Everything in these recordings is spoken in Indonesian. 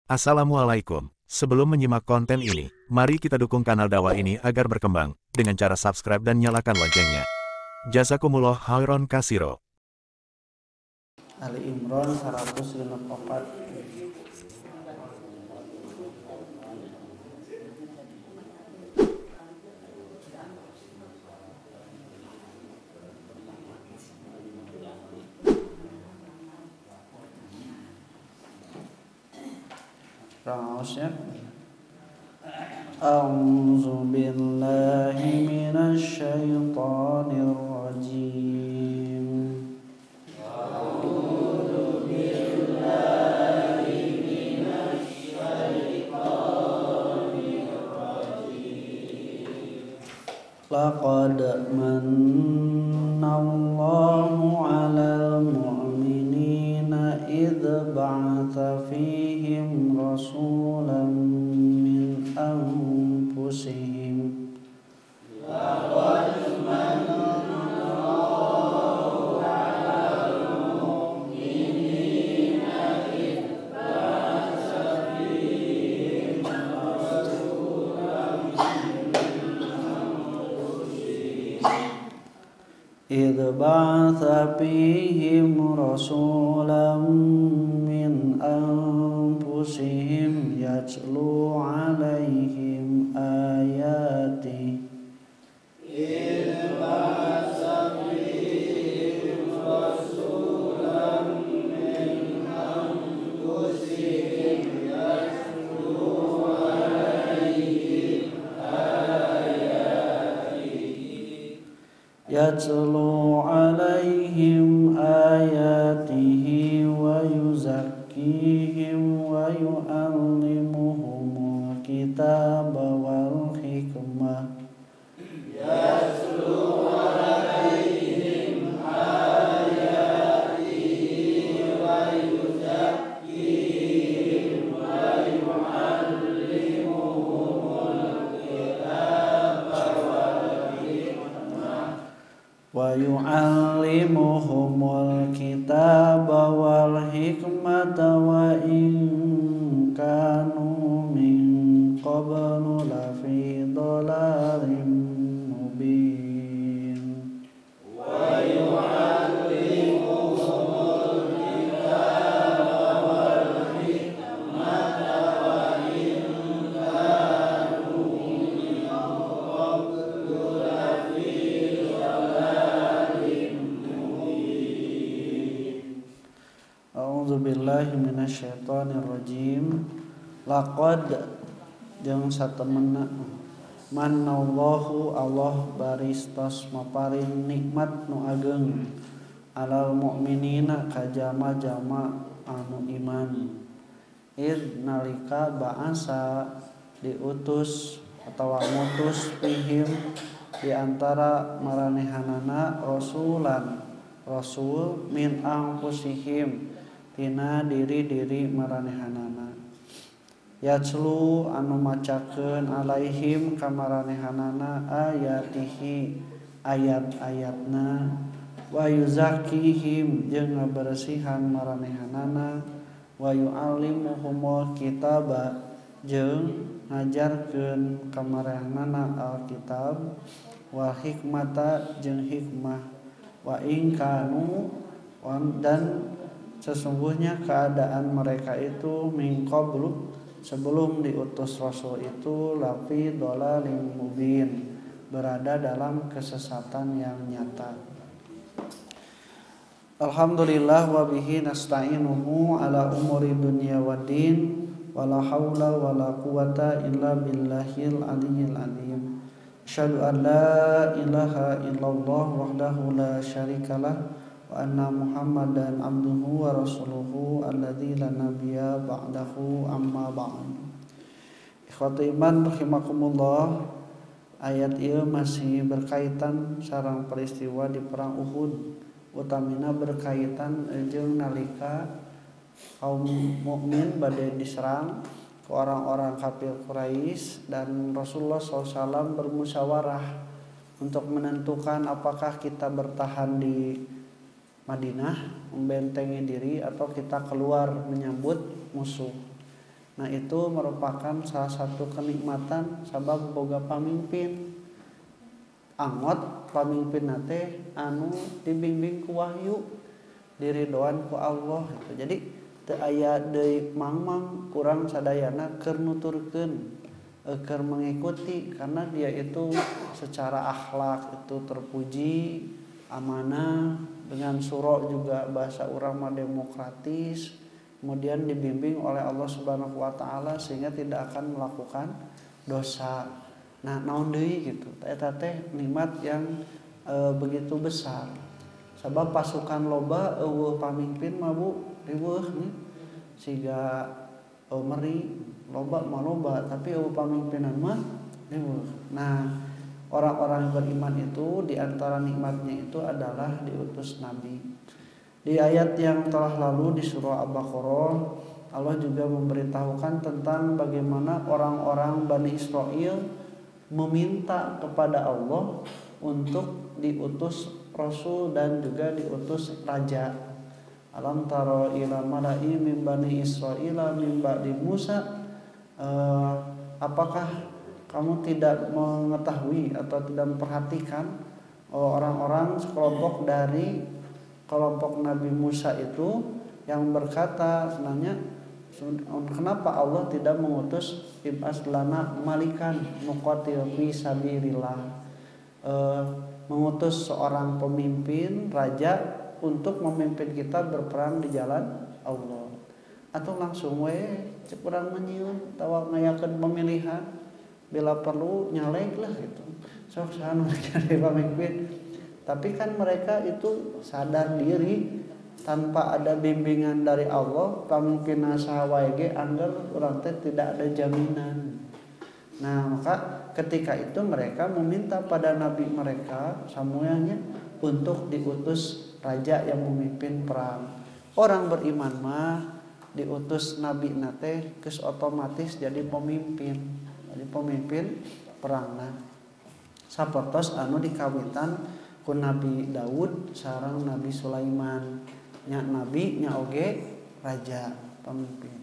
Assalamualaikum. Sebelum menyimak konten ini, mari kita dukung kanal dakwah ini agar berkembang dengan cara subscribe dan nyalakan loncengnya. Jazakumullah khairan kasiro. Ali Imran 154. Rausnya A'udzu billahi minasy syaithanir rajim. Laqad mannallahu 'alal mu'minina idz ba'atsa fihim rasulan min anfusihim. إذ بعث فيهم رسولا من أنفسهم يتلو عليهم آياته يتلو عليهم آياته ويزكيهم ويعلمهم الكتاب والحكمة ويعلمهم الكتاب والحكمة وإن كانوا من قبل لفي ضلال مبين A'udzubillahi minasyaitonirrajim. Laqad jeung satemena manallahu Allah baristos maparing nikmat nu ageng alal mu'minina ka jama-jama anu iman. Id nalika ba'asa diutus atawa ngutus pihim di antara maranehanana rasulan rasul min anfusihim tina diri-diri maranehanana. Yatslu anu macakeun alaihim ka maranehanana ayatihi ayat-ayatna wa yuzakihim jeung ngabersihan maranehanana wa yu'allimuhumul kitaba jeung ngajarkeun ka maranehanana alkitab wal hikmata jeung hikmah wa in kanu dan sesungguhnya keadaan mereka itu min qablu sebelum diutus rasul itu lafi dhalalin mubin berada dalam kesesatan yang nyata. Alhamdulillah wa bihi nasta'inuhu ala umuri dunya waddin wala haula wala quwata illa billahil aliyyil azim. Asyhadu an la ilaha illallah wahdahu la syarikalah wa anna Muhammadan abduhu wa rasuluhu alladzi la nabiyya ba'dahu amma ba'd. Ikhwati iman rahimakumullah, ayat ieu masih berkaitan sareng peristiwa di perang Uhud, utamina berkaitan jeung nalika kaum mukmin bade diserang ke orang-orang kafir Quraisy dan Rasulullah SAW bermusyawarah untuk menentukan apakah kita bertahan di Madinah membentengi diri atau kita keluar menyambut musuh. Nah itu merupakan salah satu kenikmatan sabab boga pamimpin. Angot pamimpin nate anu dibimbing ku wahyu, diridoan ku Allah gitu. Jadi teu aya deui mangmang kurang sadayana keur nuturkeun, keur mengikuti, karena dia itu secara akhlak itu terpuji, amanah, dengan suro juga bahasa urang mah demokratis, kemudian dibimbing oleh Allah Subhanahu wa taala sehingga tidak akan melakukan dosa. Nah, naon deui gitu. Eta teh nikmat yang begitu besar. Sabab pasukan loba eueuh pamimpin mah Bu riweuh nih. Siga meri loba mah loba tapi eueuh pamimpinan mah riweuh. Nah, orang-orang beriman itu di antara nikmatnya itu adalah diutus nabi. Di ayat yang telah lalu di surah Al-Baqarah, Allah juga memberitahukan tentang bagaimana orang-orang Bani Israel meminta kepada Allah untuk diutus rasul dan juga diutus raja. Alam taro ila mala'i min Bani Israil min ba'di Musa, apakah kamu tidak mengetahui atau tidak memperhatikan orang-orang sekelompok dari kelompok Nabi Musa itu yang berkata sebenarnya kenapa Allah tidak mengutus ibas lana malikan nuqatil fi sabilillah, mengutus seorang pemimpin raja untuk memimpin kita berperang di jalan Allah, atau langsung we cek urang menyiun tawa ngayakeun pemilihan bila perlu nyalek lah gitu sok sanu jadi pemimpin. Tapi kan mereka itu sadar diri tanpa ada bimbingan dari Allah, pamimpin saha wae ge angger urang teh tidak ada jaminan. Nah, maka ketika itu mereka meminta pada nabi mereka Samuelnya untuk diutus raja yang memimpin perang. Orang beriman mah diutus nabi nate geus otomatis jadi pemimpin. Jadi pemimpin perangna. Sapertos anu dikawitan ku Nabi Daud sareng Nabi Sulaiman, nya nabi nya oge raja pemimpin.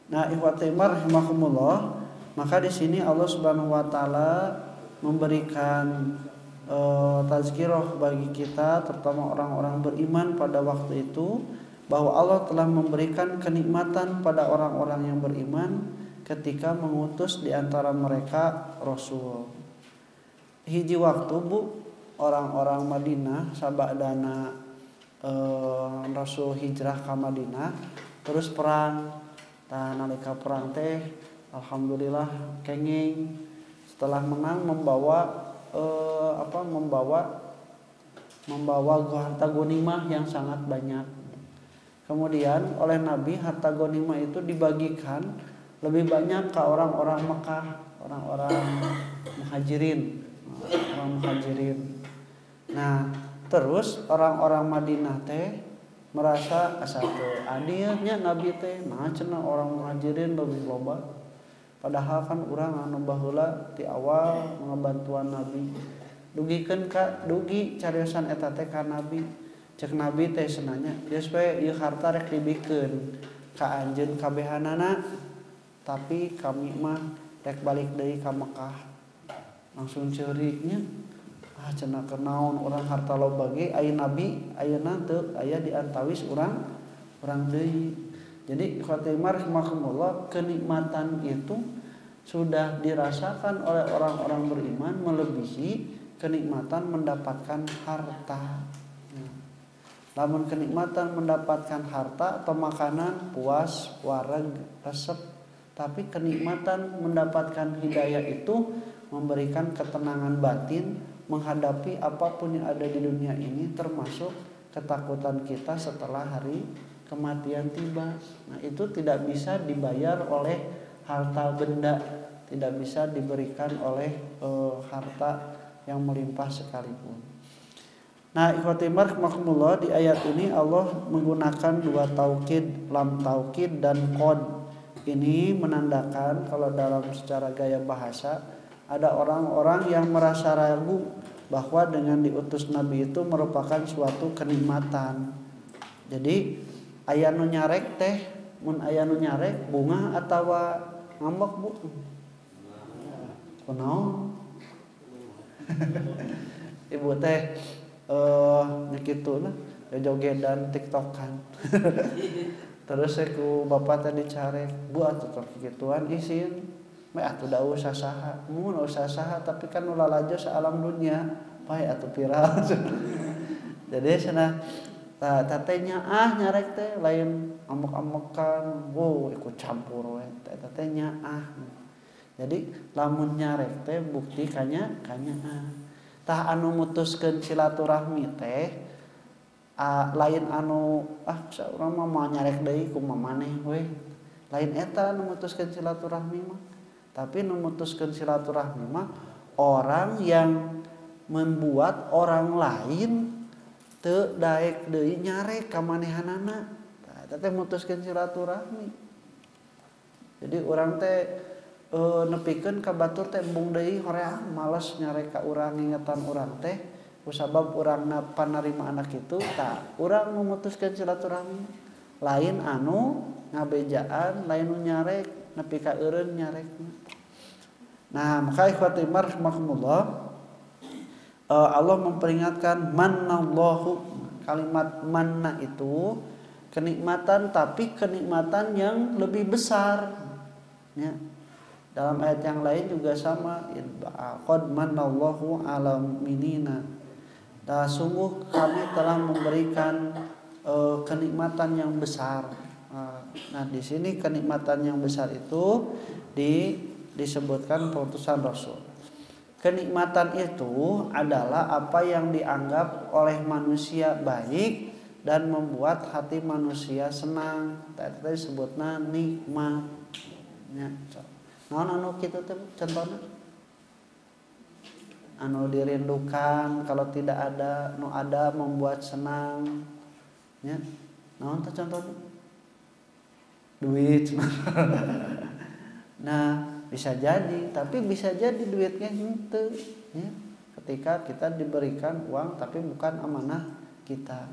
Nah, ikhwatul iman rahimakumullah, maka di sini Allah Subhanahu wa taala memberikan tazkirah bagi kita terutama orang-orang beriman pada waktu itu bahwa Allah telah memberikan kenikmatan pada orang-orang yang beriman ketika mengutus di antara mereka rasul. Hiji waktu Bu, orang-orang Madinah sabadana Rasul hijrah ke Madinah terus perang. Tah nalika perang teh alhamdulillah kenging setelah menang membawa harta gonimah yang sangat banyak. Kemudian oleh Nabi harta gonimah itu dibagikan lebih banyak ke orang-orang Mekah, orang-orang muhajirin. Nah, terus orang-orang Madinah teh merasa asa teu adilnya Nabi teh, nah cenah orang muhajirin lebih loba. Padahal kan urang anu baheula ti awal ngabantuan Nabi. Dugikeun ka dugi cariosan eta teh ka Nabi. Cek Nabi teh senanya, geus we ieu harta rek dibikeun ka anjeun kabehanana, tapi kami mah rek balik deui ka Mekah. Langsung ceurignya cenah kenaon urang harta loba ge aya nabi ayeuna teu aya di antawis urang deui. Jadi khotimah rahimakumullah, kenikmatan itu sudah dirasakan oleh orang-orang beriman melebihi kenikmatan mendapatkan harta. Namun kenikmatan mendapatkan harta atau makanan puas, wareg, resep, tapi kenikmatan mendapatkan hidayah itu memberikan ketenangan batin menghadapi apapun yang ada di dunia ini, termasuk ketakutan kita setelah hari kematian tiba. Nah, itu tidak bisa dibayar oleh harta benda, tidak bisa diberikan oleh harta yang melimpah sekalipun. Nah, ikhwati rahimakumullah, di ayat ini Allah menggunakan dua taukid, lam taukid dan qad. Ini menandakan kalau dalam secara gaya bahasa ada orang-orang yang merasa ragu bahwa dengan diutus Nabi itu merupakan suatu kenikmatan. Jadi aya nu nyarek teh mun aya nu nyarek bunga atawa ngambek Bu? Kunaon? Ibu teh kitu lah jogedan tiktokan. Terus ku bapak teh dicarek, Bu atuh tos kituan isin. Meh atuh da usah saha. Mun usah saha tapi kan ulah lajo saalam dunia. Pae atuh viral. Jadi cenah tatenya nyarek teh lain ambek-ambekan, wow ikut campur we. Tatenya Jadi lamun nyarek teh bukti kanya tah anu mutuskeun silaturahmi teh lain anu urang mah nyarek deui kumaha maneh we. Lain eta anu mutuskeun silaturahmi mah. Tapi nu mutuskeun silaturahmi mah orang yang membuat orang lain teu daek deui nyarek ka manehanana. Eta teh mutuskeun silaturahmi. Jadi urang teh nepikeun ka batur teh embung deui hoream males nyarek ka urang ngingetan urang teh kusabab urangna panarima anak kitu tah urang memutuskeun silaturahmi lain anu ngabejaan lain nu nyarek nepi ka eureun nyarekna. Nah maka ikhwati rahimakumullah Allah memperingatkan manallahu, kalimat manna itu kenikmatan tapi kenikmatan yang lebih besar ya. Dalam ayat yang lain juga sama, qad manallahu 'alal mu'minina. Dan sungguh kami telah memberikan kenikmatan yang besar. Nah, di sini kenikmatan yang besar itu disebutkan perutusan Rasul. Kenikmatan itu adalah apa yang dianggap oleh manusia baik dan membuat hati manusia senang. Tadi disebutna nikmat. Ya. Naon anu kitu teh contohna? Anu dirindukan kalau tidak ada, nu ada membuat senang. Ya. Naon teh contohna? Duit. Nah, bisa jadi, tapi bisa jadi duitnya henteu ya. Ketika kita diberikan uang tapi bukan amanah kita.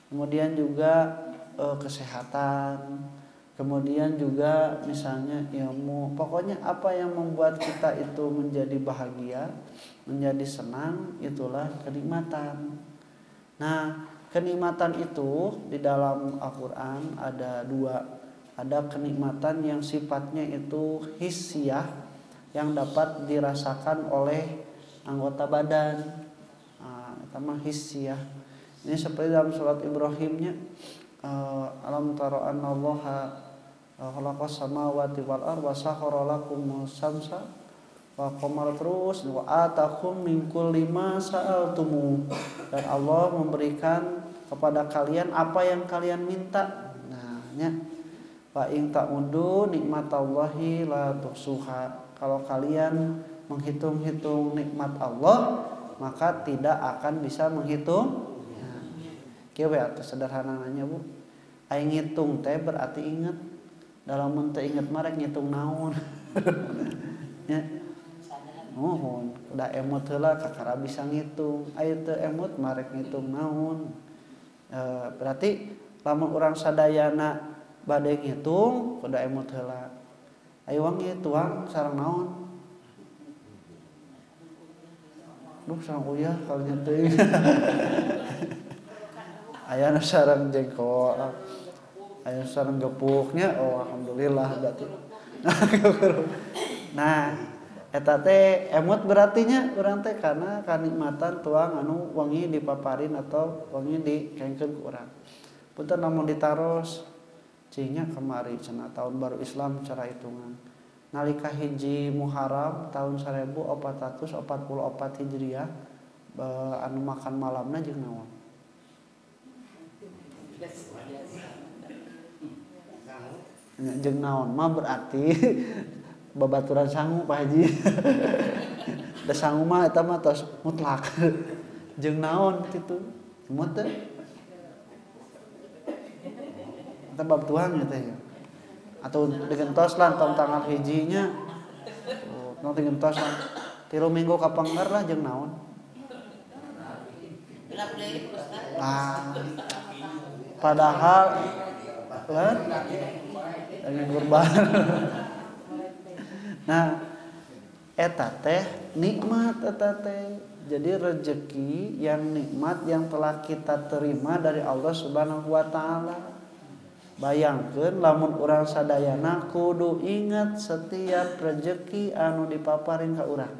Kemudian juga kesehatan. Kemudian juga misalnya ilmu, pokoknya apa yang membuat kita itu menjadi bahagia, menjadi senang, itulah kenikmatan. Nah, kenikmatan itu di dalam Al-Quran ada dua. Ada kenikmatan yang sifatnya itu hissiyah, yang dapat dirasakan oleh anggota badan. Itu mah hissiyah. Ini seperti dalam surat Ibrahimnya, alam tara annallaha khalaqas samawati wal arda wa sakhkhara lakum syamsa wa qamara terus wa atakum min kulli ma sa'altum, dan Allah memberikan kepada kalian apa yang kalian minta. Nah, nya fa in ta'udu nikmatallahi la tuhsuha. Kalau kalian menghitung-hitung nikmat Allah, maka tidak akan bisa menghitung. Kieu we atuh sederhananya Bu. Ai ngitung teh berarti inget. Dalam mun teu inget mah rek ngitung naon. Ya. Nuhun, udah emot heula kakara bisa ngitung. Ai teu emot mah rek ngitung naon. Berarti lamun urang sadayana bade ngitung, udah emot heula. Aya wangi tuang sareng naon? Duh sareng uyah kalau nyeting. Aya nu sareng jengkol, aya sareng gepuknya, oh alhamdulillah berarti. Nah, eta teh emot berartinya urang teh karena kanikmatan tuang anu wangi dipaparin atau wangi dikengkeun ku urang. Punten namun ditaros cingnya kemari cenah tahun baru Islam cara hitungan. Nalika hiji Muharram tahun 1444 Hijriah anu makan malamna jeung naon? Jeung naon mah berarti babaturan sangu Pak Haji. Da sangu mah eta mah tos mutlak. Jeung naon kitu? Emot teh. Eta bab tuang teh ya. Atau digentos lah tong tanggal hijinya. Tong digentos lah. 3 minggu kapanggar lah jeung naon? Padahal Lan? Daging kurban. Nah, eta teh nikmat eta teh. Jadi rezeki yang nikmat yang telah kita terima dari Allah Subhanahu wa taala. Bayangkeun lamun urang sadayana kudu ingat setiap rezeki anu dipaparin ka urang.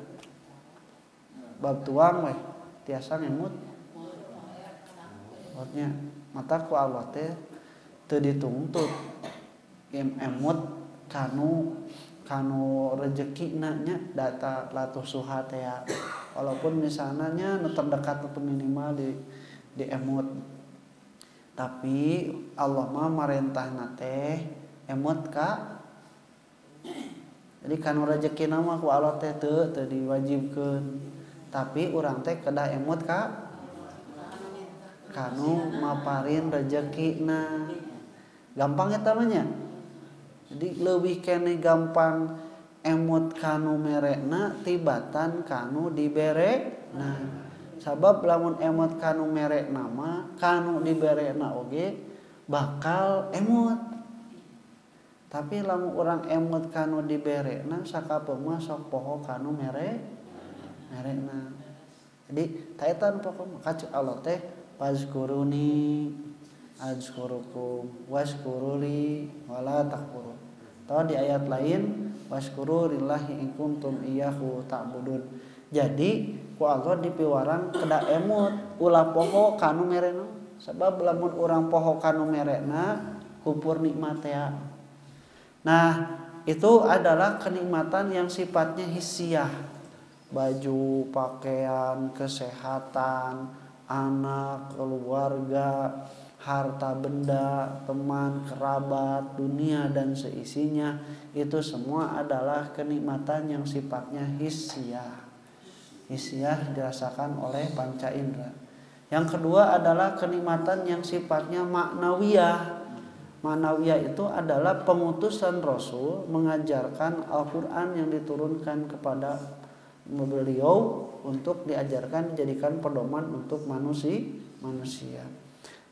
Bab tuang we tiasa ngemut. Maksudnya mata ku Allah teh teu dituntut emut kanu rezekina nya data latuh suha teh ya. Walaupun misalnya nu terdekat atau minimal di emut. Tapi Allah mah marentahna teh emut ka. Jadi kanu rezekina mah ku Allah teh teu diwajibkeun. Tapi urang teh kedah emut ka kanu maparin rezekina. Gampang eta mah nya. Jadi leuwih keneh gampang emut kanu merekna tibatan kanu diberekna. Sabab lamun emut kanu merekna mah kanu diberekna oge bakal emut. Tapi lamun urang emut kanu diberekna sakapeung mah sok poho kanu merekna. Jadi taetan pokona ka Allah teh fazkuruni azkurukum washkuruli wala takfurun. Atau di ayat lain washkuru lillahi in kuntum iyyahu ta'budun. Jadi ku Allah dipiwarang kedah emut ulah poho kanu merekna. Sebab lamun urang poho kanu merekna kupur nikmat ya. Nah, itu adalah kenikmatan yang sifatnya hissiyah. Baju, pakaian, kesehatan, anak, keluarga, harta benda, teman, kerabat, dunia dan seisinya, itu semua adalah kenikmatan yang sifatnya hissiyah. Hissiyah dirasakan oleh panca indera. Yang kedua adalah kenikmatan yang sifatnya maknawiyah. Maknawiyah itu adalah pengutusan Rasul mengajarkan Al-Quran yang diturunkan kepada beliau untuk diajarkan dijadikan pedoman untuk manusia.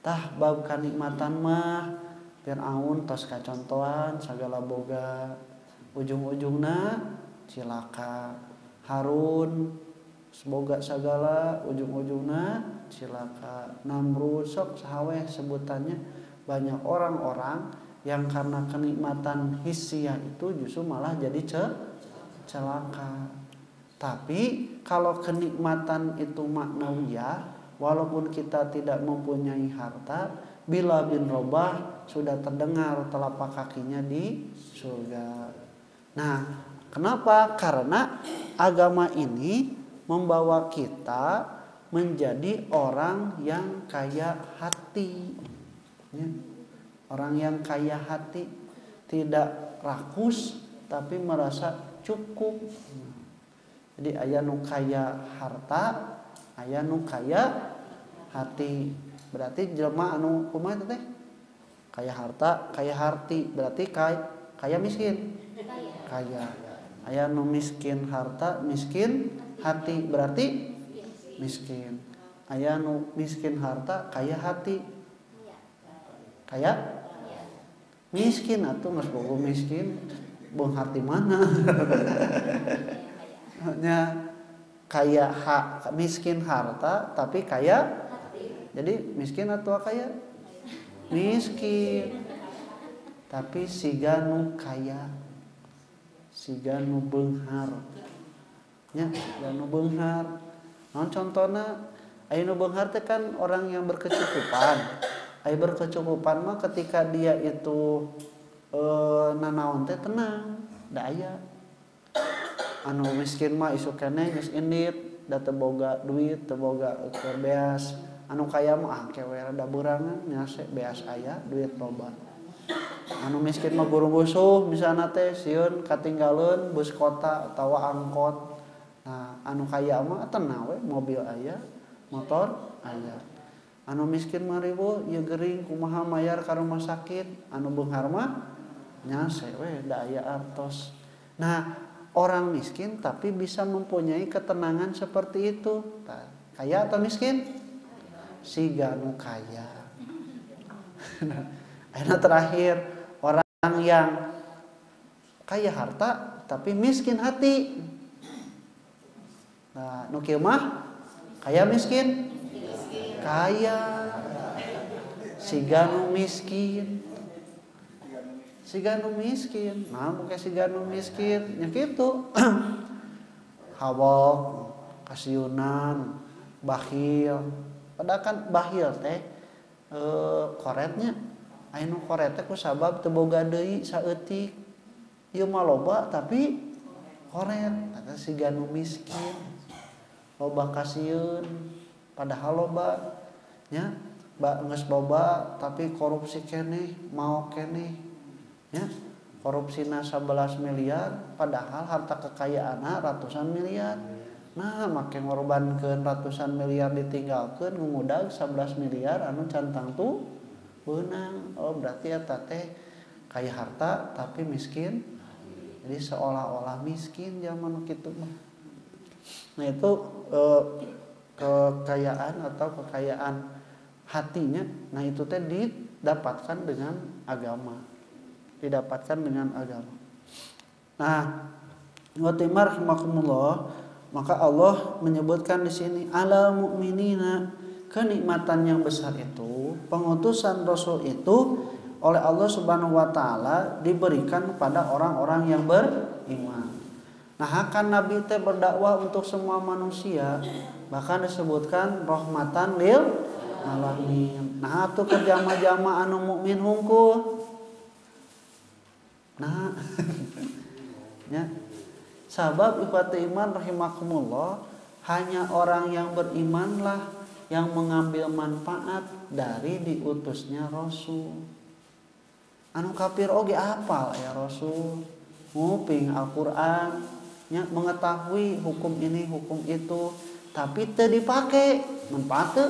Tah bab kanikmatan mah Fir'aun tos kacontohan sagala boga ujung-ujungna cilaka. Harun boga sagala ujung-ujungna cilaka. Namrud sok sahaweh sebutannya. Banyak orang-orang yang karena kenikmatan hissiyah itu justru malah jadi celaka. Tapi kalau kenikmatan itu maknawiyah, walaupun kita tidak mempunyai harta, bila bin Robah sudah terdengar telapak kakinya di surga. Nah, kenapa? Karena agama ini membawa kita menjadi orang yang kaya hati. Ya. Orang yang kaya hati, tidak rakus tapi merasa cukup. Jadi aya nu kaya harta, aya nu kaya hati. Berarti jelema anu kumaha teh? Kaya harta, kaya harti, berarti kaya miskin. Kaya. Aya nu miskin harta, miskin hati, berarti miskin. Aya nu miskin harta, kaya hati. Kaya miskin atuh geus bogo miskin, beung harti mana? Nya kaya miskin harta tapi kaya jadi miskin atau kaya miskin tapi siga nu kaya siga nu beunghar nya siga nu beunghar. Naon contona aya nu beunghar teh kan orang yang berkecukupan. Aya berkecukupan mah ketika dia itu nanaon teh tenang da aya. Anu miskin mah isu keneh geus indit da teu boga duit teu boga keur beas. Anu kaya mah kewe rada beurangan nyase beas aya duit loba. Anu miskin mah guru-gusuh misalna teh sieun katinggaleun bus kota atawa angkot. Nah, anu kaya mah tenang we mobil aya, motor aya. Anu miskin mah ribu ieu geuring kumaha mayar ka rumah sakit. Anu beunghar mah nyase we da aya artos. Nah, orang miskin tapi bisa mempunyai ketenangan seperti itu. Kaya atau miskin? Siga nu kaya. Ayeuna terakhir orang yang kaya harta tapi miskin hati. Nah, nu kieu mah kaya miskin? Kaya. Siga nu miskin. Siga nu miskin. Nah, muka siga nu miskin nya kitu. Hawok, kasiunan, bakhil. Padahal kan bakhil teh koretnya. Anu koret teh ku sabab teu boga deui saeutik. Ieu mah loba tapi koret eta siga nu miskin. Loba kasieun padahal loba nya geus loba tapi korupsi keneh, mau keneh. Nya korupsina 11 miliar padahal harta kekayaanna ratusan miliar. Nah, make ngorbankeun ratusan miliar ditinggalkeun ngumudag 11 miliar anu cantang tuh beunang. Oh, berarti eta teh kaya harta tapi miskin. Jadi seolah-olah miskin zaman kitu mah. Nah, itu kekayaan atau kekayaan hatinya. Nah, itu teh didapatkan dengan agama. Didapatkan dengan agama. Nah, wa timar rahimakumullah, maka Allah menyebutkan di sini alal mu'minina, kenikmatan yang besar itu, pengutusan Rasul itu oleh Allah Subhanahu wa taala diberikan kepada orang-orang yang beriman. Nah, akan Nabi teh berdakwah untuk semua manusia, bahkan disebutkan rahmatan lil alamin. Nah, atuh ke jama-jama anu mukmin hungkul. Nah, ya. Sabab ikhwati iman rahimakumullah, hanya orang yang berimanlah yang mengambil manfaat dari diutusnya Rasul. Anu kafir oge apal ya Rasul, nguping Al-Qur'an, nya mengetahui hukum ini hukum itu, tapi teu dipake manfaat teu?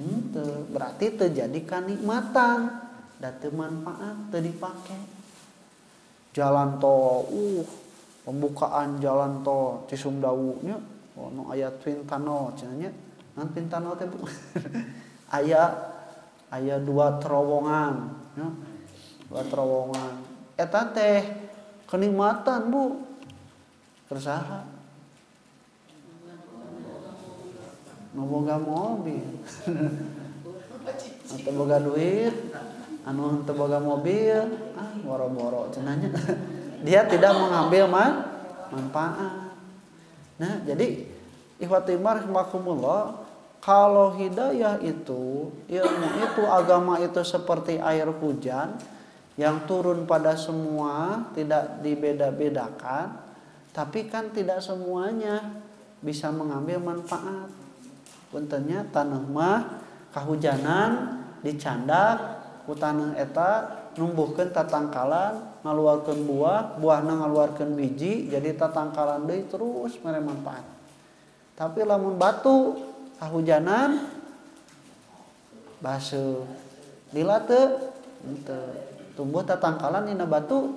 Henteu, berarti teu jadi kanikmatan, da teu manfaat, teu dipake. Jalan tol, pembukaan jalan tol Cisumdawu nya nu aya twin tunnel cenah nya. Naon twin tunnel teh? aya 2 terowongan, nya. 2 terowongan. Eta teh kenikmatan, Bu. Kersaha? Nu boga mobil. Anu teu boga duit, anu teu boga mobil, boro-boro cenah nya. Dia tidak mengambil manfaat. Nah, jadi ikhwati rahimakumullah, kalau hidayah itu, ilmu itu, agama itu seperti air hujan yang turun pada semua, tidak dibeda-bedakan, tapi kan tidak semuanya bisa mengambil manfaat. Puntennya taneuh mah kahujanan dicandak ku taneuh eta numbuhkeun tatangkalan, ngaluarkeun buah, buahna ngaluarkeun biji, jadi tatangkalan deui terus mere manfaat. Tapi lamun batu kahujanan baseuh, lila teu tumbuh tatangkalan dina batu.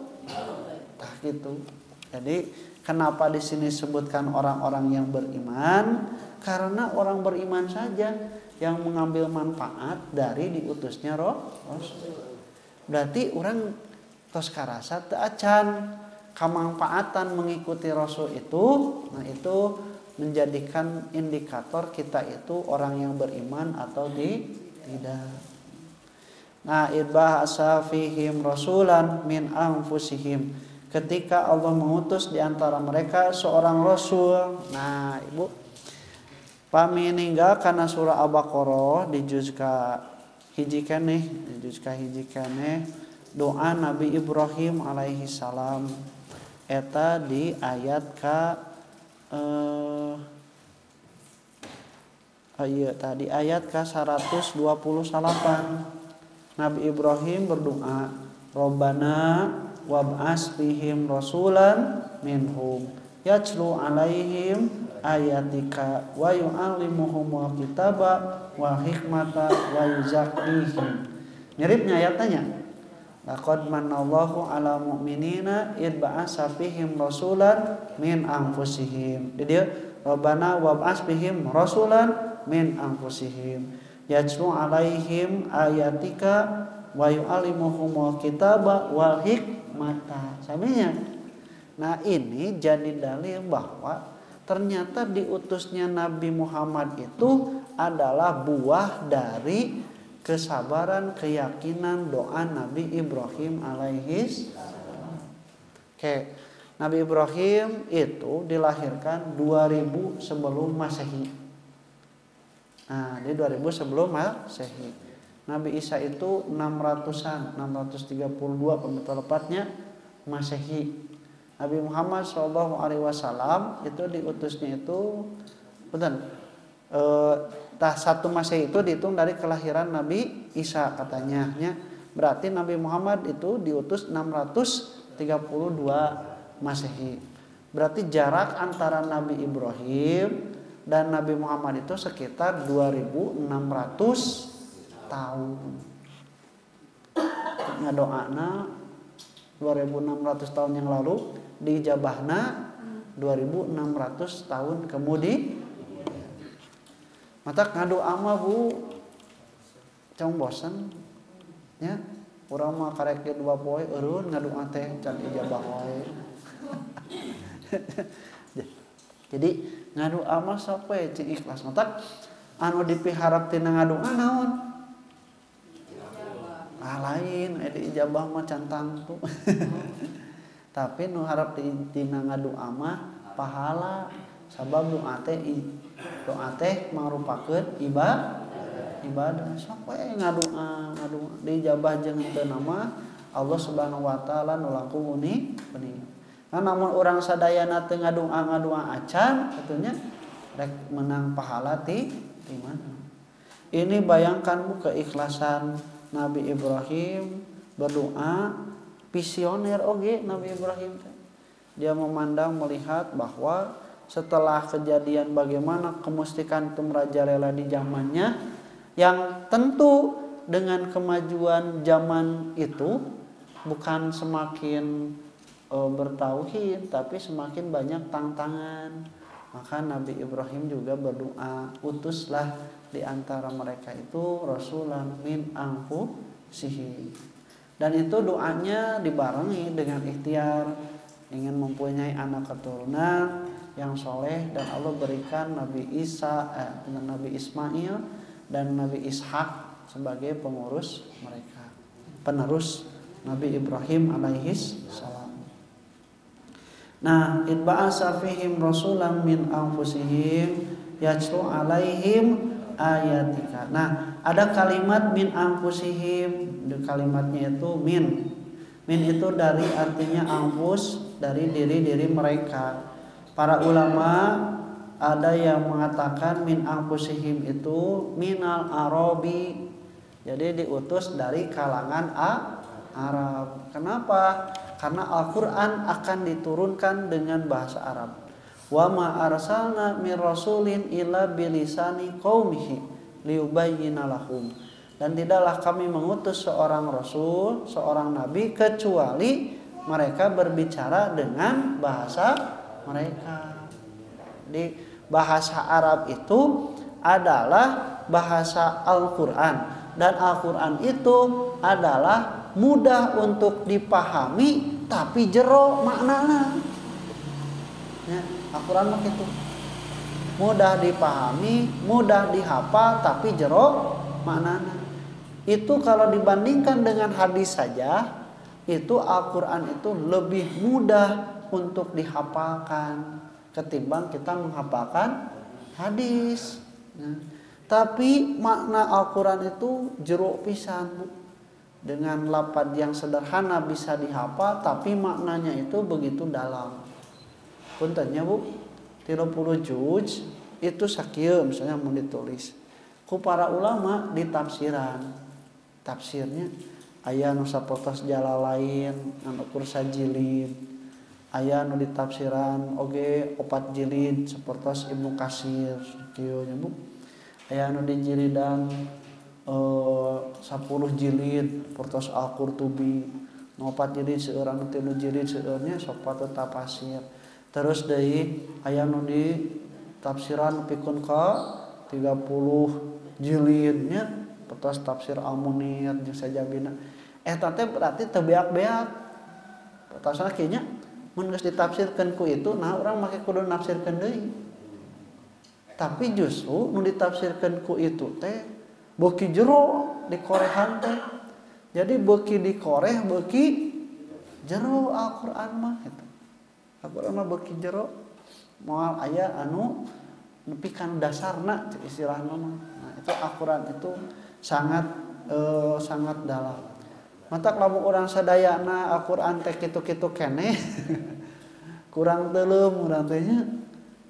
Tah gitu. Jadi kenapa di sini sebutkan orang-orang yang beriman? Karena orang beriman saja yang mengambil manfaat dari diutusnya Rasul. Berarti orang tos karasa teu acan kamanfaatan mengikuti Rasul itu. Nah, itu menjadikan indikator kita itu orang yang beriman atau tidak. Nah, idba'asa fihim rasulan min anfusihim, ketika Allah mengutus di antara mereka seorang rasul. Nah, Ibu pami ninggal kana surah Al-Baqarah di juz ka hiji keneh, doa Nabi Ibrahim alaihi salam eta di ayat ka tadi ayat ka 128. Nabi Ibrahim berdoa, Rabbana wab'as fihim rasulan minhum yatlu alaihim ayatika wa yu'allimuhumul kitaba wal hikmata wa yuzakkihim. Miripnya ayatnya. Laqad manallahu ala mu'minina id ba'asa fihim rasulan min anfusihim. Jadi Rabbana wab'as fihim rasulan min anfusihim yatlu alaihim ayatika wa yu'allimuhumul kitaba wal hikmata. Saminya. Nah, ini jadi dalil bahwa ternyata diutusnya Nabi Muhammad itu adalah buah dari kesabaran, keyakinan, doa Nabi Ibrahim alaihis. Oke, Nabi Ibrahim itu dilahirkan 2000 sebelum Masehi. Nah, di 2000 sebelum Masehi. Nabi Isa itu 600-an, 632 tepatnya Masehi. Nabi Muhammad SAW itu diutusnya itu satu Masehi itu dihitung dari kelahiran Nabi Isa katanya. Berarti Nabi Muhammad itu diutus 632 Masehi. Berarti jarak antara Nabi Ibrahim dan Nabi Muhammad itu sekitar 2600 tahun. Ngadoana 2600 tahun yang lalu, dijabahna 2600 tahun kemudian. Mata ngadu ama Bu cong bosen nya, urang mah karek 2 poe eureun ngadu teh can ijabah wae. Jadi ngadu ama sapoe cing ikhlas. Mata anu dipiharap tina ngadu naon? Lain di ijabah mah cantang tuh. Tapi nu harap tina ngadu mah pahala, sabab doa teh mangrupakeun ibadah. Sok we ngadu dijabah jeung teu nama Allah Subhanahu wa taala nu langkung unik. Nah, namun urang sadayana teu ngadu acan atunya rek menang pahala ti mana. Ini bayangkan Bu keikhlasan Nabi Ibrahim berdoa. Visioner oge Nabi Ibrahim. Dia memandang melihat bahwa setelah kejadian bagaimana kemustikan itu merajalela di zamannya, yang tentu dengan kemajuan zaman itu bukan semakin bertauhid, tapi semakin banyak tantangan. Maka Nabi Ibrahim juga berdoa, utuslah di antara mereka itu rasulan min anfusihim. Dan itu doanya dibarengi dengan ikhtiar ingin mempunyai anak keturunan yang soleh, dan Allah berikan Nabi Nabi Ismail dan Nabi Ishak sebagai pengurus mereka, penerus Nabi Ibrahim alaihis salam. Nah, itba'asa fihim rasulan min anfusihim yatlu alaihim ayatika. Nah, ada kalimat min anfusihim, kalimatnya itu min itu dari artinya anfus, dari diri mereka. Para ulama ada yang mengatakan min anfusihim itu minal arabi, jadi diutus dari kalangan Arab. Kenapa? Karena Al-Quran akan diturunkan dengan bahasa Arab. Wa ma arsalna mir rasulin illa bilisani qaumihi liyubayyina lahum. Dan tidaklah kami mengutus seorang rasul, seorang nabi, kecuali mereka berbicara dengan bahasa mereka. Di bahasa Arab itu adalah bahasa Al-Quran, dan Al-Quran itu adalah mudah untuk dipahami tapi jero maknana. Ya, Al-Quran begitu. Mudah dipahami, mudah dihafal tapi jero maknana. Itu kalau dibandingkan dengan hadis saja, itu Al-Quran itu lebih mudah untuk dihafalkan ketimbang kita menghafalkan hadis. Nah, tapi makna Al-Quran itu jero pisan, Bu. Dengan lafaz yang sederhana bisa dihafal, tapi maknanya itu begitu dalam. Puntennya Bu, 30 juz itu sakieu misalnya mau ditulis. Ku para ulama di tafsirnya aya nu sapotos Jalalain anu kursa jilid, aya nu di tafsiran oge 4 jilid sapotos Ibnu Katsir kieu nya Bu. Aya nu di jilidan 10 jilid sapotos Al-Qurtubi, 4 jilid seueur anu 3 jilid seueurnya sapotos tafsir. Terus deui aya nu di tafsiran pikun ka 30 jilidnya Petos tafsir Al-Munir jeung sajabina. Eta teh berarti teu beak-beak. Petasna kieu nya mun geus ditafsirkeun ku itu nah urang make kudu nafsirkeun deui. Tapi justru nu ditafsirkeun ku itu teh beuki jero di korehan teh. Jadi beuki di koreh beuki jero Al-Qur'an mah gitu. Al-Qur'an mah beuki jero moal aya anu nepi kan dasarna istilahna mah. Nah, itu Al-Qur'an itu sangat sangat dalam. Matak lamun urang sadayana Al-Qur'an teh kitu-kitu keneh kurang teuleum urang teh nya.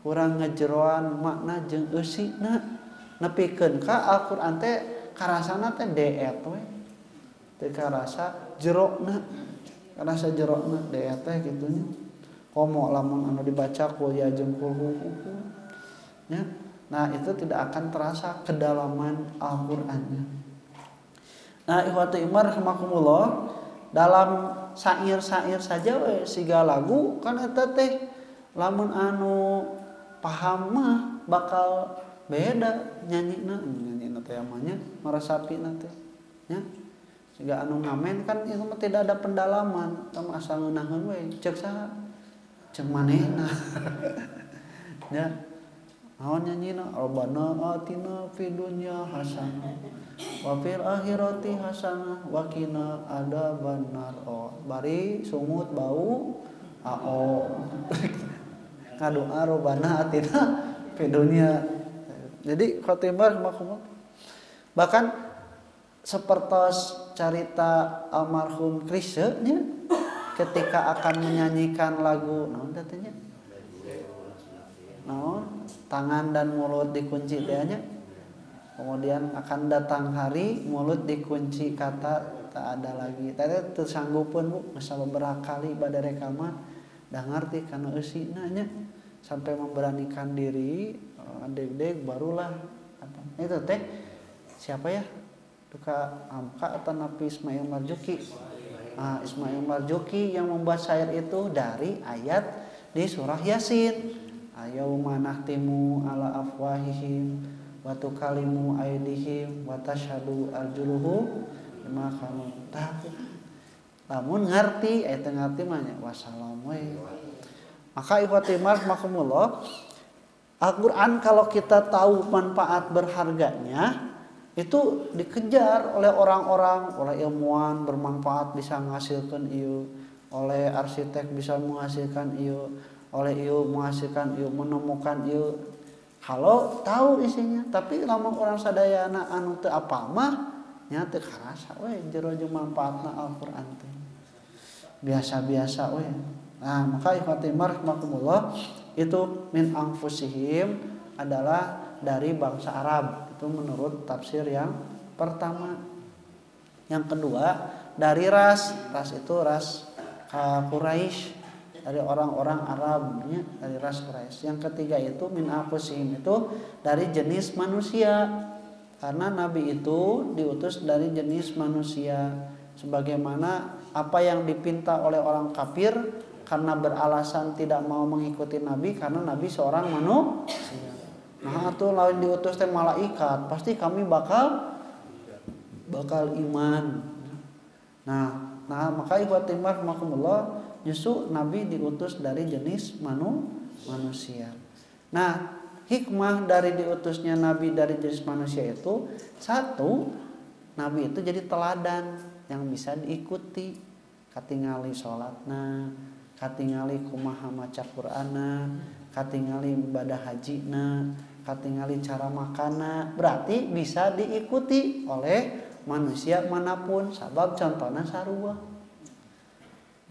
Kurang ngejeroan makna jeung eusina nepikeun ka Al-Qur'an teh karasana teh deet we. Teu karasa jerona. Karasa jerona deet teh kitu nya. Komo lamun anu dibaca kul ya jeung kul nya. Nah, itu tidak akan terasa kedalaman Al-Qur'annya. Nah, ikhwati iman rahimakumullah, dalam syair-syair saja we siga lagu kan eta teh lamun anu paham mah bakal beda nyanyina teh amanya marasapina teh nya. Siga anu ngamen kan itu mah tidak ada pendalaman, tong asal ngeunaheun we ceuk saha ceuk manehna. Ya. Naon nyanyina Rabbana atina fid dunya hasanah wa fil akhirati hasanah wa qina adzabannar. Oh, bari sungut bau ao. Ngadoa Rabbana atina fid dunya. Jadi khotimah makumul. Bahkan sepertos carita almarhum Krisye nya ketika akan menyanyikan lagu naon teh nya? Naon? Tangan dan mulut dikunci teh nya. Kemudian akan datang hari mulut dikunci kata tak ada lagi. Tadi teu sanggupeun Bu, geus sababaraha kali bade rekaman dah ngarti kana eusina nya sampai memberanikan diri deg-deg barulah apa. Itu teh siapa ya? Duka Amka atau Nabi Ismail Marzuki. Ismail Marzuki yang membuat syair itu dari ayat di surah Yasin. Ayauma nahtimu ala afwahihim wa tukalimu aydihim wa tashhadu arjuluhum bima kanu ta'malun. Lamun ngarti eta ngarti mah nya wassalam we. Maka ikhwati rahimakumullah, Al-Qur'an kalau kita tahu manfaat berharganya itu dikejar oleh orang-orang, oleh ilmuwan bermanfaat bisa menghasilkan ieu, oleh arsitek bisa menghasilkan ieu, oleh ieu menghasilkan ieu, menemukan ieu. Kalau tahu isinya, tapi lamun orang sadayana anu teu apal mah nya teu karasa we jero jeung manfaatna Al-Qur'an teh. Biasa-biasa we. Nah, maka ikhwati rahimakumullah itu min anfusihim adalah dari bangsa Arab. Itu menurut tafsir yang pertama. Yang kedua dari ras itu ras Quraisy, dari orang-orang Arabnya, dari ras Quraisy. Yang ketiga itu min anfusihim itu dari jenis manusia. Karena Nabi itu diutus dari jenis manusia. Sebagaimana apa yang dipinta oleh orang kafir karena beralasan tidak mau mengikuti Nabi karena Nabi seorang manusia. Nah, itu lawan diutus teh malaikat, pasti kami bakal iman. Nah maka ikhwati rahimakumullah, justru Nabi diutus dari jenis manusia. Nah, hikmah dari diutusnya Nabi dari jenis manusia itu satu, Nabi itu jadi teladan yang bisa diikuti. Katingali sholatna, katingali kumaha maca Qur'ana, katingali ibadah hajina, katingali cara makanna, berarti bisa diikuti oleh manusia manapun. Sabab contohna sarua.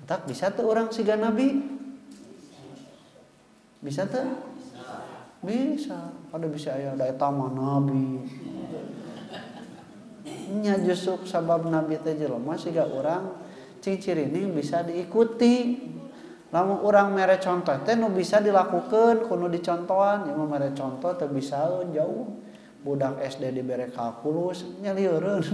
Tak bisa tuh orang siga Nabi? Bisa tuh? Bisa. Ada bisa aya da eta mah Nabi. Nya justru sabab Nabi teh jelema siga urang ciri-ciri bisa diikuti. Lamun urang mere contoh teh nu bisa dilakukeun kudu dicontohan, nya mere contoh teu bisa jauh. Budak SD dibere kalkulus nya lieureun.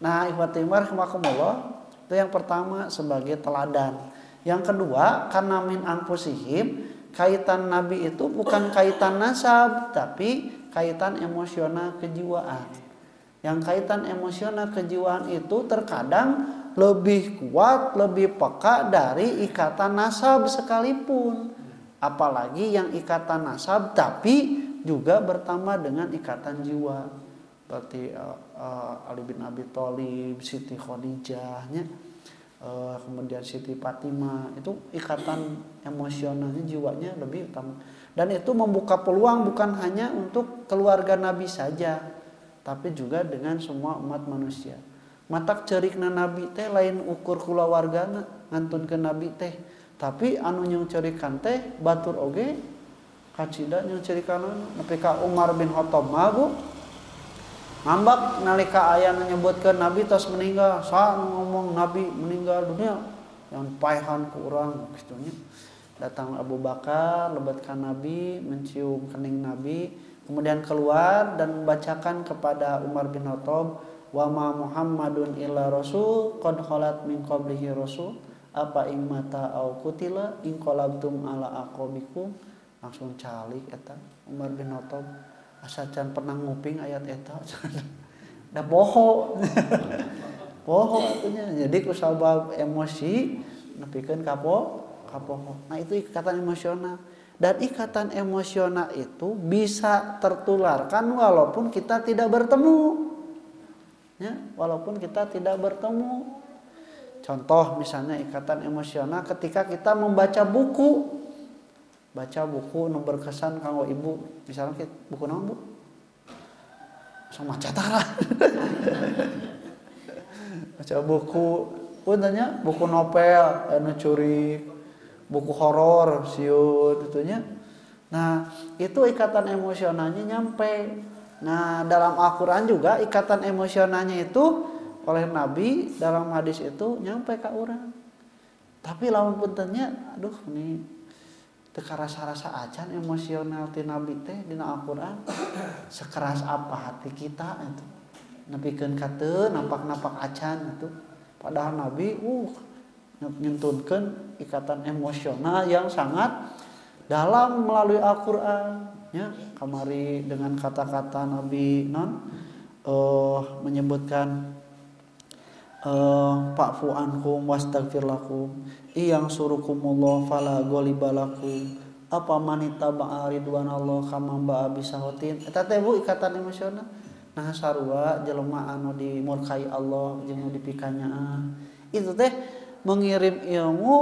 Nah, ikhwati rahimakumullah, itu yang pertama sebagai teladan. Yang kedua, karena min anfusihim, kaitan Nabi itu bukan kaitan nasab, tapi kaitan emosional kejiwaan. Yang kaitan emosional kejiwaan itu terkadang lebih kuat, lebih peka dari ikatan nasab sekalipun. Apalagi yang ikatan nasab tapi juga bertambah dengan ikatan jiwa. Seperti Ali bin Abi Thalib, Siti Khadijahnya, kemudian Siti Fatimah, itu ikatan emosionalnya jiwanya lebih utama. Dan itu membuka peluang bukan hanya untuk keluarga Nabi saja, tapi juga dengan semua umat manusia. Matak cerikna Nabi teh lain ukur kulawargana ngantun ke Nabi teh, tapi anu nyung cerikan teh batur oge kacida nyung cerikan nepi ka Umar bin Khattab magu ngambak nalika aya nyebutkeun Nabi tos meninggal, sa ngomong Nabi meninggal dunia yang paehan ku urang kitu nya. Datang Abu Bakar lebetkan Nabi, mencium kening Nabi, kemudian keluar dan membacakan kepada Umar bin Khattab, wa ma Muhammadun illa rasul qad khalat min qablihi rasul apa immata au kutila in qalabtum ala aqabikum. Langsung calik eta Umar bin Khattab asa can pernah nguping ayat eta. Da poho. Poho atunya. Jadi ku sabab emosi nepikeun ka poho. Nah itu ikatan emosional. Dan ikatan emosional itu bisa tertularkan walaupun kita tidak bertemu. Ya, walaupun kita tidak bertemu. Contoh misalnya ikatan emosional ketika kita membaca buku. Baca buku nu berkesan kanggo ibu. Misalnya buku naon, Bu? Sama catara. Baca buku, puntanya buku novel anu curi, buku horor siut itunya. Nah, itu ikatan emosionalnya nyampe. Nah, dalam Al-Qur'an juga ikatan emosionalnya itu oleh Nabi dalam hadis itu nyampe ke orang. Tapi lawan puntennya aduh ini teu karasa-rasa acan emosional ti Nabi teh dina Al-Qur'an. Sekeras apa hati kita itu. Nepikeun ka teu napak-napak acan itu. Padahal Nabi nyentunkeun ikatan emosional yang sangat dalam melalui Al-Qur'an ya. Kamari dengan kata-kata Nabi menyebutkan fa'fu anhum wastaghfir lakum iyang surukumullah fala ghalibalakum apa manitaba'a ridwanallah kama ba'a bisahotin. Eta teh Bu ikatan emosional. Nah sarua jelema anu dimurkai Allah jeung dipikanya itu teh mengirim ilmu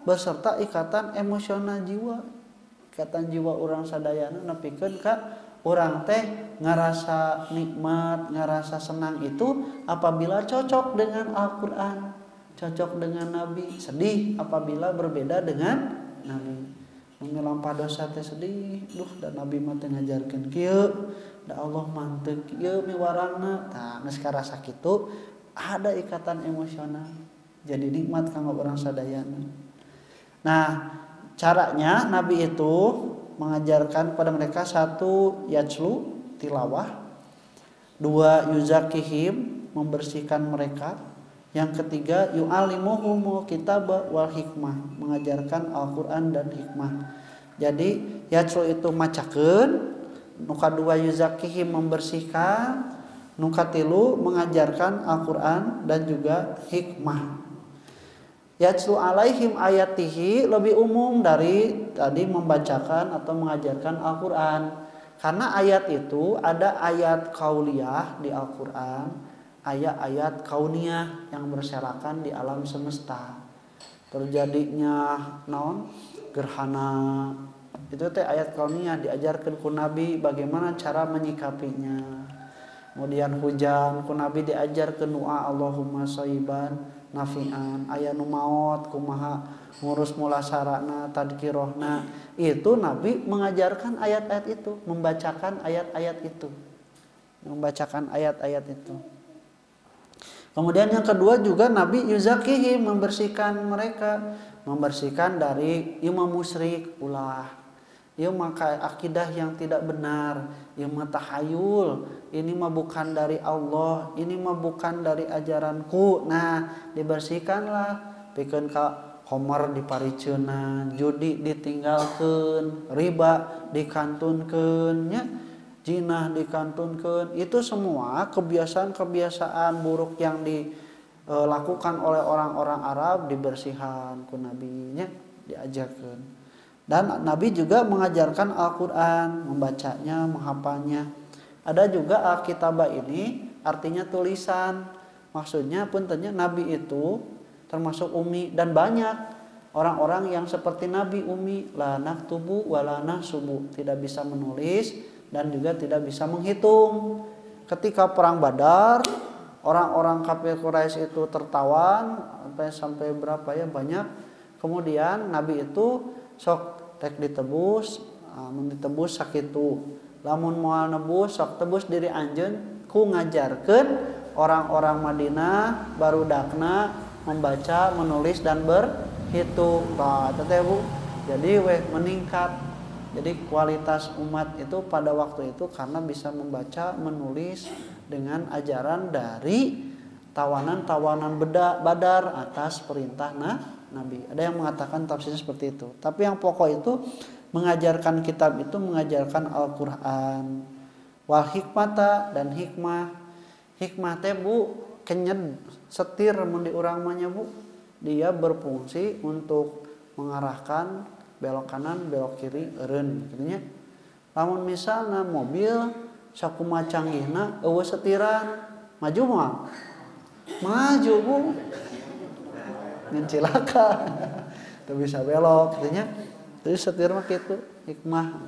beserta ikatan emosional jiwa. Ikatan jiwa urang sadayana nepikeun ka urang teh ngarasa nikmat, ngarasa senang itu apabila cocok dengan Al-Qur'an, cocok dengan Nabi, sedih apabila berbeda dengan Nabi. Mengelampah dosa teh sedih, duh dan Nabi mah teh ngajarkeun kieu, da Allah mah teu kieu miwarangna. Tah geus karasa kitu ada ikatan emosional. Jadi nikmat kanggo urang sadayana. Nah, caranya Nabi itu mengajarkan kepada mereka satu yajlu tilawah, dua yuzakihim membersihkan mereka, yang ketiga yu'alimuhumul kitab wal hikmah mengajarkan Al-Qur'an dan hikmah. Jadi yajlu itu macakeun, nu kadua yuzakihim membersihkan, nu katilu mengajarkan Al-Qur'an dan juga hikmah. Yatlu alaihim ayatihi lebih umum dari tadi membacakan atau mengajarkan Al-Qur'an. Karena ayat itu ada ayat kauliyah di Al-Qur'an, ayat-ayat kauniyah yang berserakan di alam semesta. Terjadinya naon? Gerhana. Itu teh ayat kauniyah diajarkan ku Nabi bagaimana cara menyikapinya. Kemudian hujan ku Nabi diajarkan doa Allahumma shayyiban nafian, aya nu maot kumaha ngurus mulasarana tadkirohna. Itu Nabi mengajarkan ayat-ayat itu, membacakan ayat-ayat itu. Membacakan ayat-ayat itu. Kemudian yang kedua juga Nabi yuzakihim membersihkan mereka, membersihkan dari imam musyrik ulah. Ieu maka akidah yang tidak benar, ieu mah tahayul, ini mah bukan dari Allah, ini mah bukan dari ajaranku. Nah, dibersihkanlah, pikeun ka homer dipariceunan, judi ditinggalkeun, riba dikantunkeun nya. jinah dikantunkeun. Itu semua kebiasaan-kebiasaan buruk yang dilakukan oleh orang-orang Arab dibersihan ku nabinya, diajarkan. Dan Nabi juga mengajarkan Al-Qur'an, membacanya, menghafalnya. Ada juga Alkitabah ini artinya tulisan. Maksudnya puntennya Nabi itu termasuk ummi, dan banyak orang-orang yang seperti Nabi ummi, la naktubu wa la nahsubu, tidak bisa menulis dan juga tidak bisa menghitung. Ketika perang Badar, orang-orang kafir Quraisy itu tertawan sampai berapa ya, banyak. Kemudian Nabi itu sok rek ditebus, ditebus sakitu. Lamun moal nebus sok tebus diri anjeun, ku ngajarkeun orang-orang Madinah barudakna membaca, menulis dan berhitung. Nah, teteh Bu. Jadi meningkat. Jadi kualitas umat itu pada waktu itu karena bisa membaca, menulis dengan ajaran dari tawanan-tawanan Badar atas perintah Nabi. Ada yang mengatakan tafsirnya seperti itu. Tapi yang pokok itu mengajarkan kitab itu mengajarkan Al-Qur'an. Wal hikmata, dan hikmah. Hikmah teh Bu kenyed setir mun di urang mah nya Bu. Dia berfungsi untuk mengarahkan belok kanan, belok kiri, eureun kitu nya. Lamun misalna mobil sakumaha canggihna eueuh setiran, maju moal. Maju Bu. Ngan cilaka. Teu bisa belok kitu nya. Jadi setir mah kitu hikmah.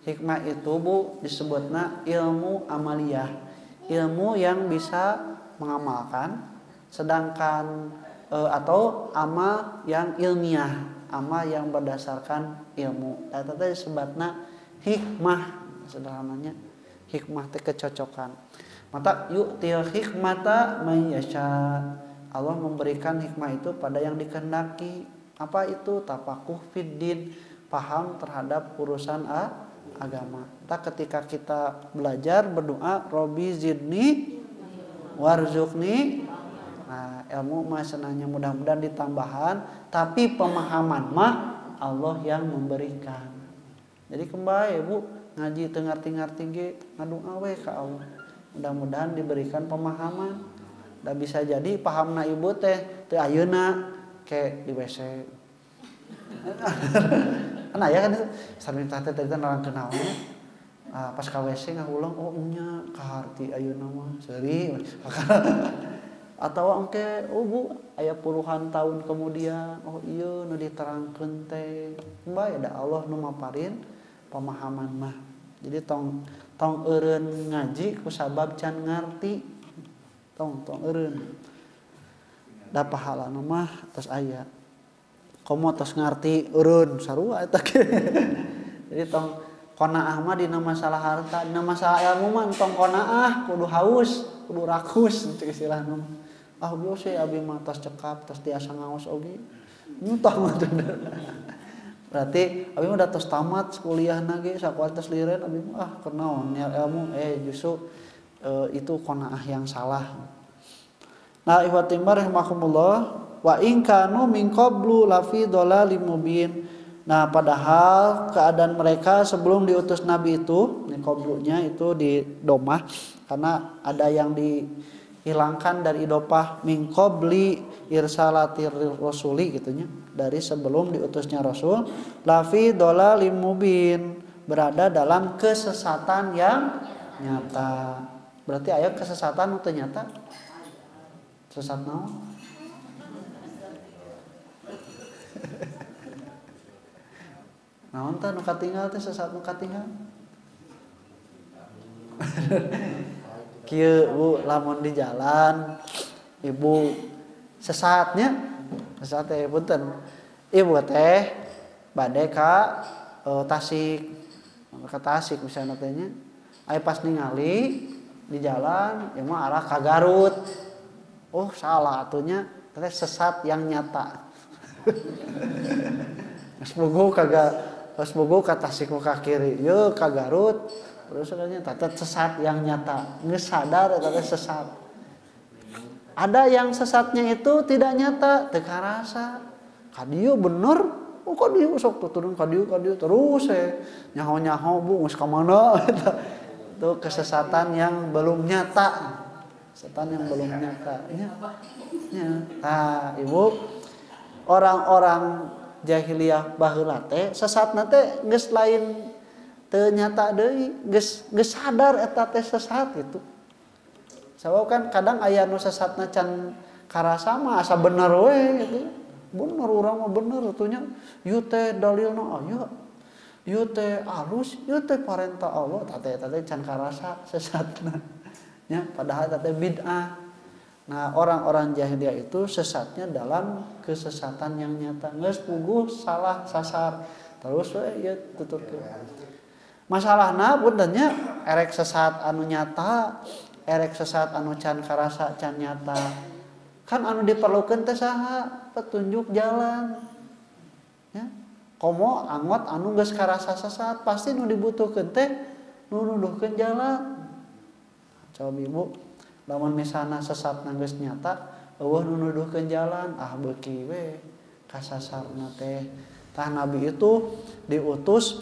Hikmah itu Bu disebutna ilmu amaliyah. Ilmu yang bisa mengamalkan, sedangkan atau amal yang ilmiah, amal yang berdasarkan ilmu. Eta teh disebutna hikmah, sederhananya hikmah teh kecocokan. Mata yu'til hikmata may yasha. Allah memberikan hikmah itu pada yang dikehendaki. Apa itu? Tafaquh fiddin, paham terhadap urusan agama. Ketika kita belajar berdoa, Robbi zidni warzuqni. Nah, ilmu mah senangnya mudah-mudahan ditambahan, tapi pemahaman mah Allah yang memberikan. Jadi kembali Bu, ngaji teu ngarti-ngarti ge ngadoa we ka Allah. Mudah-mudahan diberikan pemahaman. Da bisa jadi pahamna ibu teh teu ayeuna ke di WC. Kan aya kan sareng teh teh nerangkeun naon. Pas ka WC ngahulang, oh nya kaharti ayeuna mah seuri. Atau engke Bu aya puluhan tahun kemudian, oh ieu nu diterangkeun teh. Bae da Allah nu maparin pemahaman mah. Jadi tong eureun ngaji ku sabab can ngarti. Tong eureun. Da pahalana mah tos aya. Komo tos ngarti eureun sarua eta ge. Jadi tong qanaah mah dina masalah harta, dina masalah ilmu mah tong qanaah, kudu haus, kudu rakus ceuk istilahna. Ah bieu abi mah tos cekap, tos tiasa ngaos oge. Nyutah mah berarti abi mah da tos tamat kuliahna ge sakuartos lireun abi mah keur naon ilmu justru itu qanaah yang salah. Nah, ikhwatimar rahimakumullah, wa in kanu min qablu lafi dhalalim mubin. Nah, padahal keadaan mereka sebelum diutus Nabi itu, ini qablunya itu di domah karena ada yang dihilangkan dari idopah min qabli irsalatir rasuli gitunya, dari sebelum diutusnya Rasul, lafi dhalalim mubin, berada dalam kesesatan yang nyata. Berarti aya kesesatan atau nyata? Sesat naon? Naon teh nu katinggal teh sesat nu katinggal? Kieu Bu, lamun di jalan ibu sesatnya, sesat teh punten. Ibu teh bade ka Tasik. Ka Tasik misalna teh nya. Aya pas ningali di jalan ieu mah arah ka Garut. Oh, salah atunya teh sesat yang nyata. Geus bogo ka Tasik ka kiri, yeuh ka Garut. Terus katanya teh sesat yang nyata. Geus sadar eta teh sesat. Ada yang sesatnya itu tidak nyata, teu karasa. Ka dieu bener, oh ka dieu sok turun ka dieu terus nyaho-nyaho Bu geus ka mana eta. itu kesesatan yang belum nyata. Kesesatan yang belum nyata. Ya. Nah, Ibu, orang-orang jahiliyah baheula teh sesatna teh geus lain teu nyata deui, geus sadar eta teh sesat gitu. Sabab kan kadang aya nu sesatna can karasa mah asa bener we gitu. Bener urang mah bener atunya. Ieu teh dalilna aya. Ieu teh alus, ieu teh parentah Allah, teh can karasa sesatna. Ya, padahal teh bid'ah. Nah, orang-orang jahiliyah itu sesatnya dalam kesesatan yang nyata. Geus puguh salah sasar. Terus we ieu tutupkeun. Masalahna puntennya erek sesat anu nyata, erek sesat anu can karasa can nyata. Kan anu diperlukeun teh saha? Petunjuk jalan. Ya. Komo angot anu geus karasa sesat, pasti nu dibutuhkeun teh nu nuduhkeun jalan. Coba Ibu, lamun misalna sesatna geus nyata, eueuh nu nuduhkeun jalan, beuki we kasasarna teh. Tah Nabi itu diutus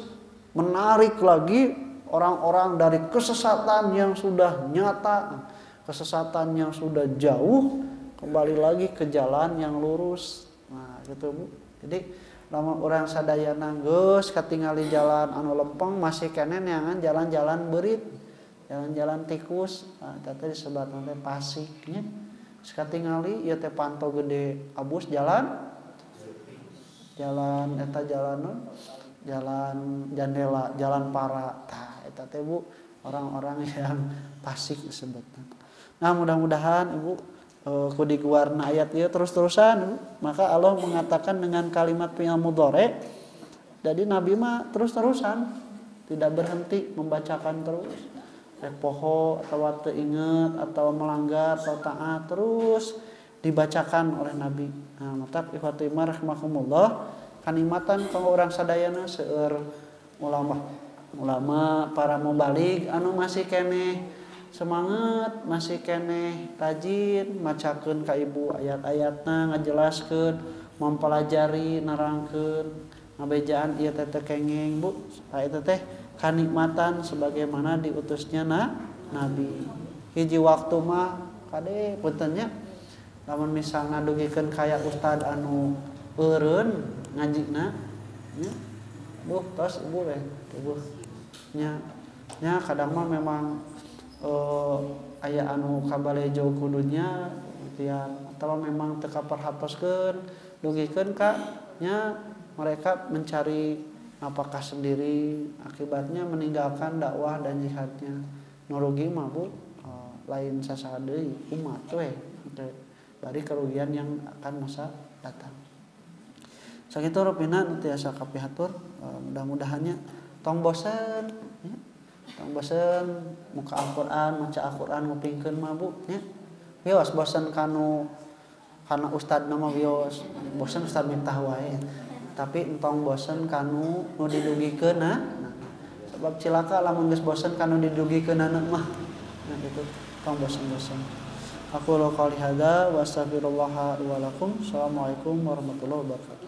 menarik lagi orang-orang dari kesesatan yang sudah nyata, kesesatan yang sudah jauh, kembali lagi ke jalan yang lurus. Nah, gitu Bu. Jadi lamun urang sadayana geus katingali jalan anu lempeng masih keneh neangan jalan-jalan beurit, jalan-jalan tikus. Nah, eta teh disebutna teh pasik nya. Katingali ieu teh panto gede abus jalan eta jalan jandela, jalan para. Tah eta teh Bu orang-orang yang pasik disebutna. Nah, mudah-mudahan Ibu ku diguarna ayat ieu terus-terusan, maka Allah mengatakan dengan kalimat fi'il mudhari. Jadi Nabi mah terus-terusan tidak berhenti membacakan terus. Rek poho atau teu inget atau melanggar atau taat terus dibacakan oleh Nabi. Nah, mata ikhwati rahimakumullah, kalimatan kanggo urang sadayana seueur ulama para mubalig anu masih keneh semangat, masih keneh rajin macakeun ka Ibu ayat-ayatna, ngajelaskeun, mempelajari, nerangkeun, ngabejaan ieu teh kengeng Bu. Eta teh kanikmatan sebagaimana diutusnya Nabi. Hiji waktu mah kade puntennya lamun misalna dugikeun kaya ustad anu eureun ngajina nya. Duh, tos Ibu we, Ibu. Nya kadang mah memang aya anu kabalejo kudunya ikhtiar atau memang teu kaperhatoskeun dugikeun ka nya mereka mencari apakah sendiri, akibatnya meninggalkan dakwah dan jihadnya. Nu rugi mah Bu lain sasaha deui umat we dari kerugian yang akan masa datang. Sakitu rupina nu tiasa kapihatur, mudah-mudahannya tong bosen ya. Tong bosen muka Al-Qur'an, maca Al-Qur'an ngupingkeun mah Bu nya. Wios bosen kana ustad nama wios, bosen ustad mintah wae. Tapi entong bosen kanu nu didugikeun nah. Sebab cilaka lamun geus bosen kanu didugikeun mah. Nah itu tong bosen-bosen. Aku qouli hadza wa astaghfirullah wa lakum. Assalamualaikum warahmatullahi wabarakatuh.